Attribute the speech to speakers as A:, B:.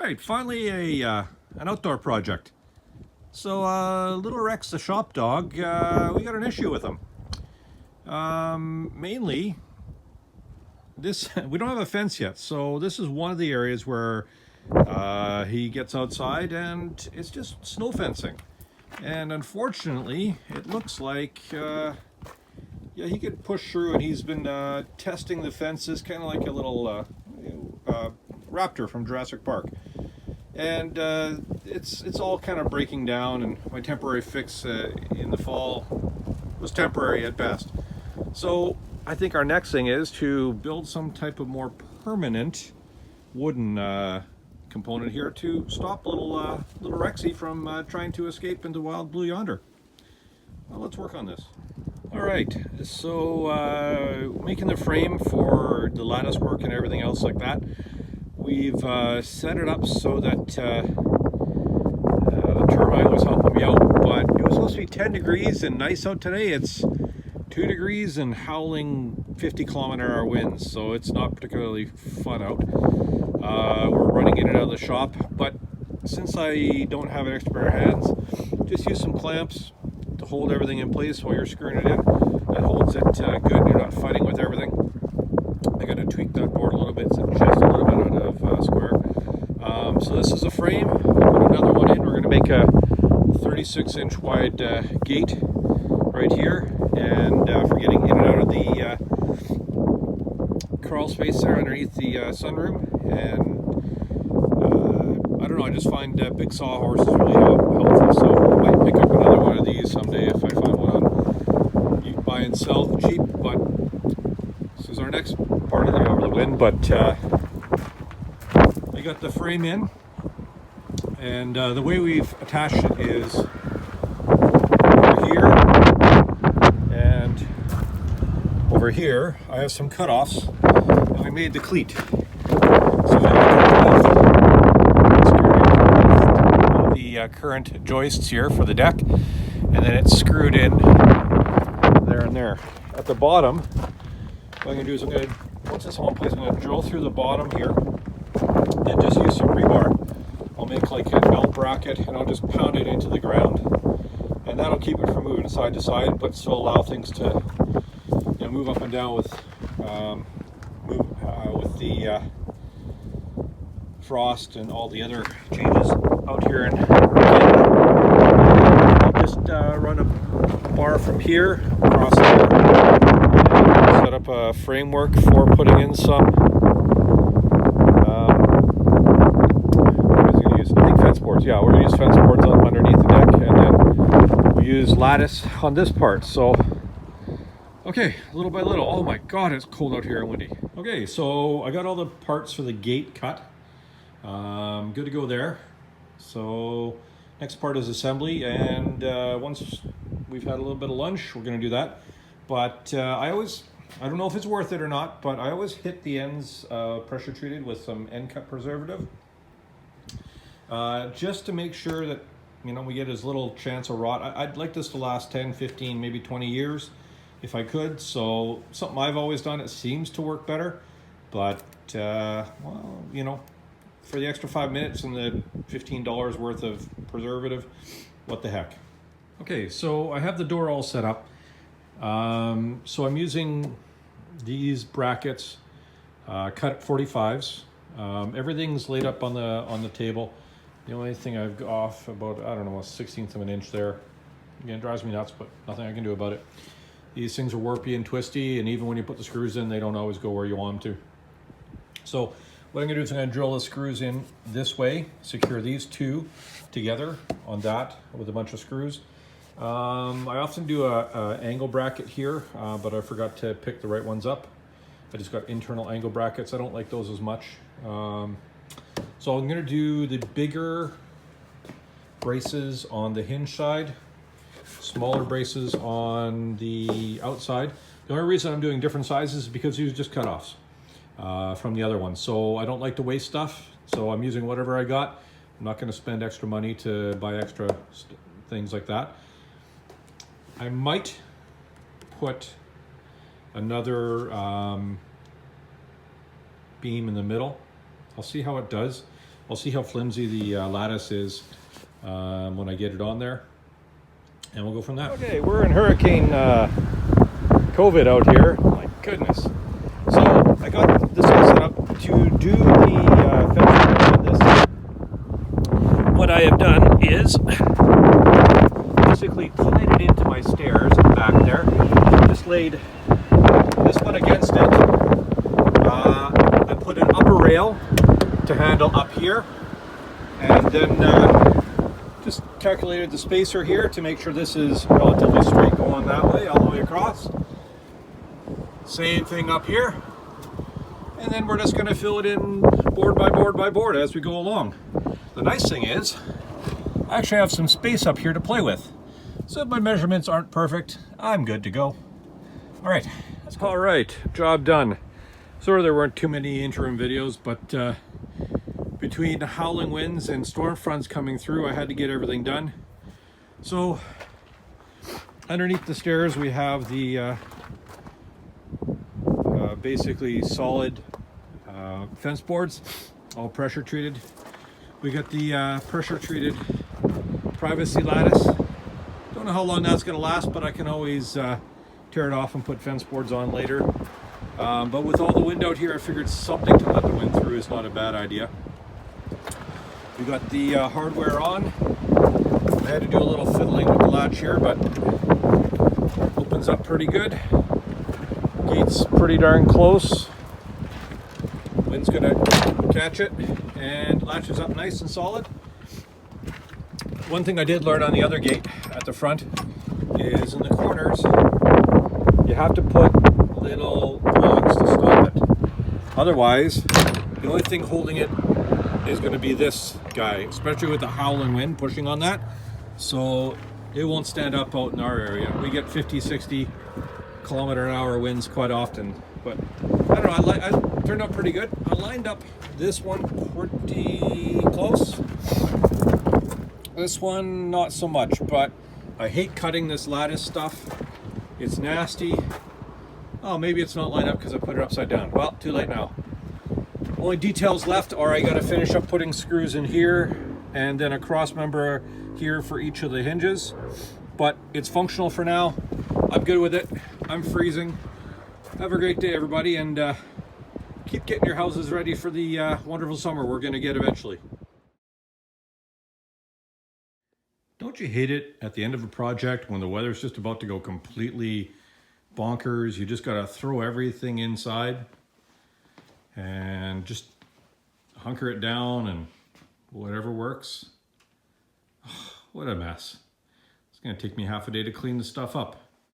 A: right, finally an outdoor project. So little Rex, the shop dog, we got an issue with him. Mainly, this we don't have a fence yet, so this is one of the areas where he gets outside and it's just snow fencing. And unfortunately, it looks like yeah, he could push through, and he's been testing the fences, kind of like a little raptor from Jurassic Park. And it's all kind of breaking down, and my temporary fix in the fall was temporary at best. So I think our next thing is to build some type of more permanent wooden component here to stop little Rexy from trying to escape into wild blue yonder. Well, let's work on this. All right, so making the frame for the lattice work and everything else like that, we've set it up so that the termite was helping me out, but it was supposed to be 10 degrees and nice out today. It's 2 degrees and howling 50-kilometer-hour winds, so it's not particularly fun out. We're running in and out of the shop, but since I don't have an extra pair of hands, just use some clamps to hold everything in place while you're screwing it in. That holds it good. You're not fighting with everything. I got to tweak that board a little bit, so just a little bit out of square. So this is a frame. I'll put another one in. We're going to make a 36-inch wide gate right here, and for getting in and out of the crawl space there underneath the sunroom. And I don't know, I just find big sawhorses really helpful, so I might pick up another one of these someday if I find one on you buy and sell cheap. But this is our next part of the over the wind. But I got the frame in, and the way we've attached it is over here and over here. I have some cutoffs, and we made the cleat. So the current joists here for the deck, and then it's screwed in there and there. At the bottom, what I'm going to do is once it's all in place, I'm going to drill through the bottom here and just use some rebar. I'll make like a belt bracket, and I'll just pound it into the ground, and that'll keep it from moving side to side, but still allow things to move up and down with the frost and all the other changes out here in Canada. I'll just run a bar from here across there, and set up a framework for putting in some I think fence boards. Yeah, we're going to use fence boards up underneath the deck, and then we use lattice on this part. So okay, little by little. Oh my god, it's cold out here and windy. Okay, so I got all the parts for the gate cut. Good to go there. So next part is assembly, and once we've had a little bit of lunch, we're going to do that. But I don't know if it's worth it or not, but I always hit the ends pressure treated with some end cut preservative, just to make sure that we get as little chance of rot. I'd like this to last 10, 15, maybe 20 years if I could. So something I've always done. It seems to work better, but well, for the extra 5 minutes and the $15 worth of preservative, what the heck. Okay, so I have the door all set up. So I'm using these brackets cut at 45s. Everything's laid up on the table. The only thing I've got off about, I don't know, a 1/16 of an inch there. Again, it drives me nuts, but nothing I can do about it. These things are warpy and twisty, and even when you put the screws in, they don't always go where you want them to. So what I'm going to do is I'm going to drill the screws in this way, secure these two together on that with a bunch of screws. I often do a angle bracket here, but I forgot to pick the right ones up. I just got internal angle brackets. I don't like those as much. So I'm going to do the bigger braces on the hinge side, smaller braces on the outside. The only reason I'm doing different sizes is because these are just cutoffs from the other one. So I don't like to waste stuff, so I'm using whatever I got. I'm not going to spend extra money to buy extra things like that. I might put another beam in the middle. I'll see how it does. I'll see how flimsy the lattice is when I get it on there, and we'll go from that. Okay, we're in Hurricane COVID out here. Oh my goodness. So I got this all set up to do the fence on this. What I have done is basically tied it into my stairs back there. Just laid this one against it. I put an upper rail to handle up here, and then just calculated the spacer here to make sure this is relatively straight going that way, all the way across. Same thing up here, and then we're just going to fill it in board by board by board as we go along. The nice thing is I actually have some space up here to play with, so if my measurements aren't perfect, I'm good to go. All right, let's go. All right, job done. Sorry there weren't too many interim videos, but between howling winds and storm fronts coming through, I had to get everything done. So underneath the stairs we have the basically solid fence boards, all pressure treated. We got the pressure treated privacy lattice. Don't know how long that's going to last, but I can always tear it off and put fence boards on later. But with all the wind out here, I figured something to let the wind through is not a bad idea. We got the hardware on. I had to do a little fiddling with the latch here, but opens up pretty good. Gate's pretty darn close. Wind's gonna catch it, and latches up nice and solid. One thing I did learn on the other gate at the front is in the corners, you have to put little logs to stop it. Otherwise, the only thing holding it is going to be this guy, especially with the howling wind pushing on that. So it won't stand up out in our area. We get 50, 60 kilometer-an-hour winds quite often, but I don't know, I turned out pretty good. I lined up this one pretty close. This one, not so much, but I hate cutting this lattice stuff. It's nasty. Oh, maybe it's not lined up because I put it upside down. Well, too late now. Only details left are I got to finish up putting screws in here and then a cross member here for each of the hinges. But it's functional for now. I'm good with it. I'm freezing. Have a great day, everybody, and keep getting your houses ready for the wonderful summer we're going to get eventually. Don't you hate it at the end of a project when the weather's just about to go completely bonkers? You just got to throw everything inside and just hunker it down and whatever works. What a mess. It's going to take me half a day to clean the stuff up.